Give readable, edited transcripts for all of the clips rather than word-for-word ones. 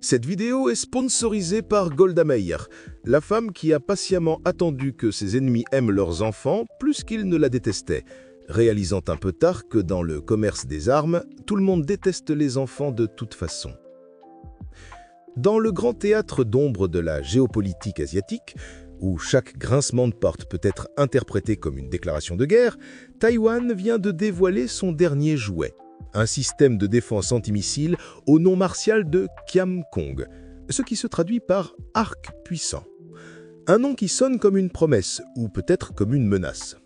Cette vidéo est sponsorisée par Golda Meir, la femme qui a patiemment attendu que ses ennemis aiment leurs enfants plus qu'ils ne la détestaient, réalisant un peu tard que dans le commerce des armes, tout le monde déteste les enfants de toute façon. Dans le grand théâtre d'ombre de la géopolitique asiatique, où chaque grincement de porte peut être interprété comme une déclaration de guerre, Taïwan vient de dévoiler son dernier jouet, un système de défense antimissile au nom martial de Kiam-Kong, ce qui se traduit par « arc puissant ». Un nom qui sonne comme une promesse, ou peut-être comme une menace.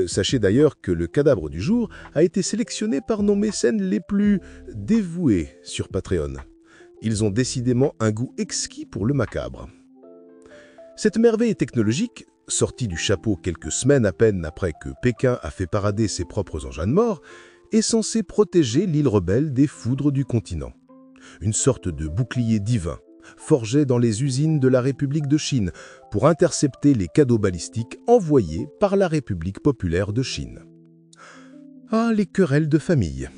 Sachez d'ailleurs que le cadavre du jour a été sélectionné par nos mécènes les plus dévoués sur Patreon. Ils ont décidément un goût exquis pour le macabre. Cette merveille technologique, sortie du chapeau quelques semaines à peine après que Pékin a fait parader ses propres engins de mort, est censée protéger l'île rebelle des foudres du continent. Une sorte de bouclier divin, forgé dans les usines de la République de Chine pour intercepter les cadeaux balistiques envoyés par la République populaire de Chine. Ah, les querelles de famille.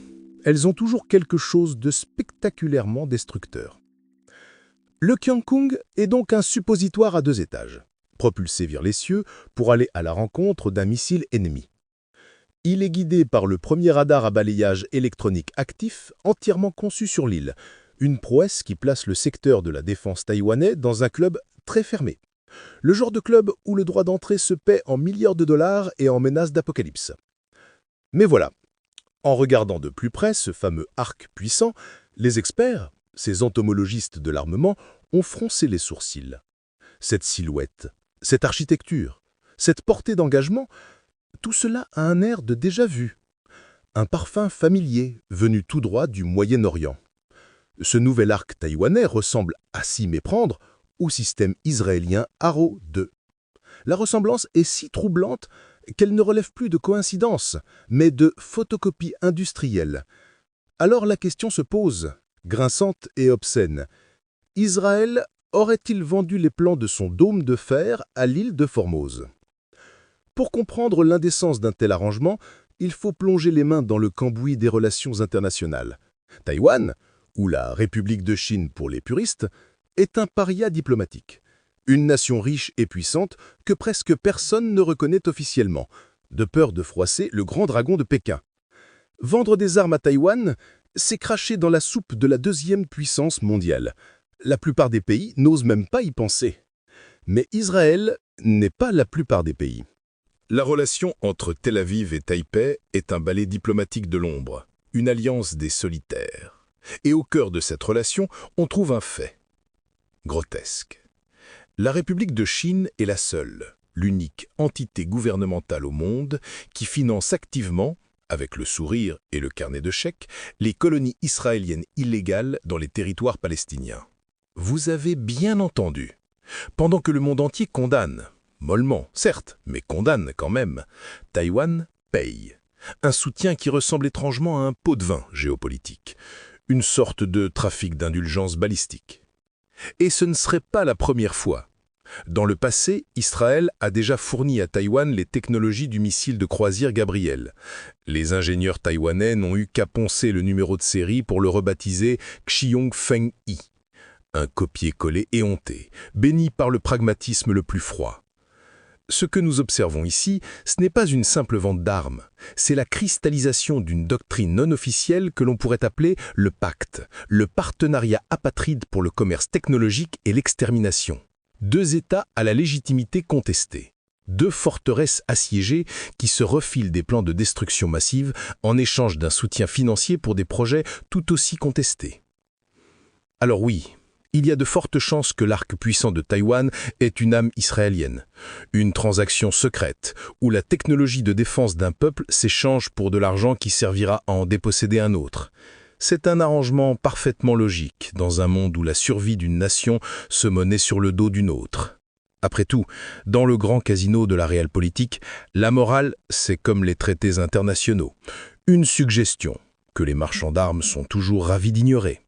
Elles ont toujours quelque chose de spectaculairement destructeur. Le Kiam-Kong est donc un suppositoire à 2 étages, propulsé vers les cieux pour aller à la rencontre d'un missile ennemi. Il est guidé par le premier radar à balayage électronique actif entièrement conçu sur l'île, une prouesse qui place le secteur de la défense taïwanais dans un club très fermé. Le genre de club où le droit d'entrée se paie en milliards de dollars et en menace d'apocalypse. Mais voilà, en regardant de plus près ce fameux arc puissant, les experts, ces entomologistes de l'armement, ont froncé les sourcils. Cette silhouette, cette architecture, cette portée d'engagement, tout cela a un air de déjà-vu. Un parfum familier venu tout droit du Moyen-Orient. Ce nouvel arc taïwanais ressemble, à s'y méprendre, au système israélien Arrow 2. La ressemblance est si troublante qu'elle ne relève plus de coïncidence, mais de photocopie industrielle. Alors la question se pose, grinçante et obscène. Israël aurait-il vendu les plans de son dôme de fer à l'île de Formose? Pour comprendre l'indécence d'un tel arrangement, il faut plonger les mains dans le cambouis des relations internationales. Taïwan, ou la République de Chine pour les puristes, est un paria diplomatique. Une nation riche et puissante que presque personne ne reconnaît officiellement, de peur de froisser le grand dragon de Pékin. Vendre des armes à Taïwan, c'est cracher dans la soupe de la 2e puissance mondiale. La plupart des pays n'osent même pas y penser. Mais Israël n'est pas la plupart des pays. La relation entre Tel Aviv et Taipei est un ballet diplomatique de l'ombre, une alliance des solitaires. Et au cœur de cette relation, on trouve un fait grotesque. La République de Chine est la seule, l'unique entité gouvernementale au monde qui finance activement, avec le sourire et le carnet de chèques, les colonies israéliennes illégales dans les territoires palestiniens. Vous avez bien entendu. Pendant que le monde entier condamne, mollement, certes, mais condamne quand même, Taïwan paye. Un soutien qui ressemble étrangement à un pot de vin géopolitique. Une sorte de trafic d'indulgences balistiques. Et ce ne serait pas la première fois. Dans le passé, Israël a déjà fourni à Taïwan les technologies du missile de croisière Gabriel. Les ingénieurs taïwanais n'ont eu qu'à poncer le numéro de série pour le rebaptiser Xiong-Feng-I. Un copier-coller éhonté, béni par le pragmatisme le plus froid. Ce que nous observons ici, ce n'est pas une simple vente d'armes, c'est la cristallisation d'une doctrine non officielle que l'on pourrait appeler le pacte, le partenariat apatride pour le commerce technologique et l'extermination. 2 États à la légitimité contestée, 2 forteresses assiégées qui se refilent des plans de destruction massive en échange d'un soutien financier pour des projets tout aussi contestés. Alors oui, il y a de fortes chances que l'arc puissant de Taïwan ait une âme israélienne. Une transaction secrète, où la technologie de défense d'un peuple s'échange pour de l'argent qui servira à en déposséder un autre. C'est un arrangement parfaitement logique, dans un monde où la survie d'une nation se monnaie sur le dos d'une autre. Après tout, dans le grand casino de la réelle politique, la morale, c'est comme les traités internationaux. Une suggestion que les marchands d'armes sont toujours ravis d'ignorer.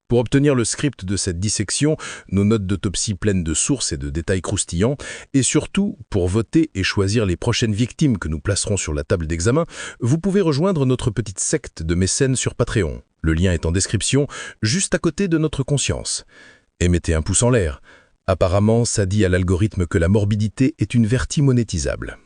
Pour obtenir le script de cette dissection, nos notes d'autopsie pleines de sources et de détails croustillants, et surtout, pour voter et choisir les prochaines victimes que nous placerons sur la table d'examen, vous pouvez rejoindre notre petite secte de mécènes sur Patreon. Le lien est en description, juste à côté de notre conscience. Et mettez un pouce en l'air. Apparemment, ça dit à l'algorithme que la morbidité est une vertu monétisable.